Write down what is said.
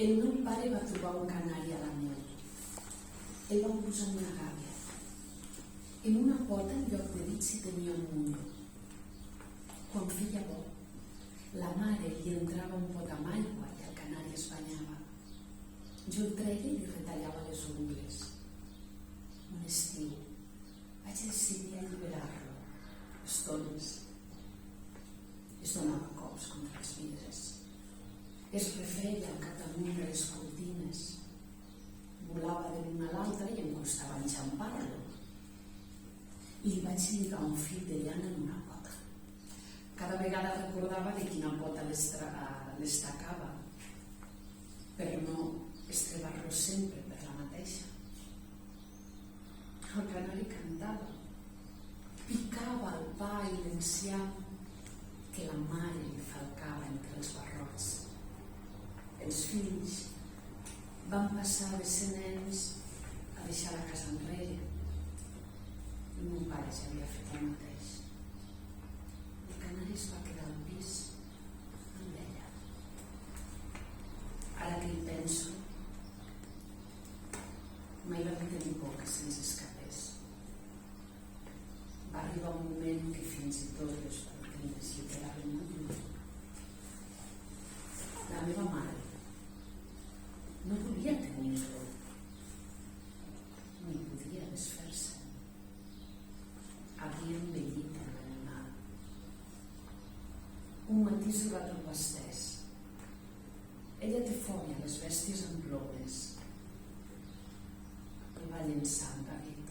El meu pare va trobar un canari a la neu. El van posar en una gàbia. En una pota, en lloc de dits, hi tenia un mundo. Quan feia bo, la mare li entrava un pot amb aigua i el canari es banyava. Jo el treia i li retallava les ungles. Un estiu vaig decidir alliberar-lo. Estones. Es donava cops contra els vidres. Es refeia al capdamunt de les cortines. Volava de l'una a l'altra i em costava enxampar-lo. I li vaig lligar un fil de llana en una pota. Cada vegada recordava de quina pota l'estacava, per no estrebar-lo sempre per la mateixa. El canari cantava, picava el pa i l'enciam que la mare li falcava entre els barrots. Els fills van passar de ser nens a deixar la casa enrere. El meu pare ja havia fet el mateix. El canari es va quedar al pis amb ella. Ara que hi penso, mai vam tenir por que se'ns escapés. Va arribar un moment que fins i tot les cortines li quedaven molt lluny. La meva mare no volia tenir-lo, ni podia desfer-se. Havia envellit amb l'animal. Un matí se va trobar estès. Ella té fòbia a les bèsties amb plomes. El va llençar amb gavet.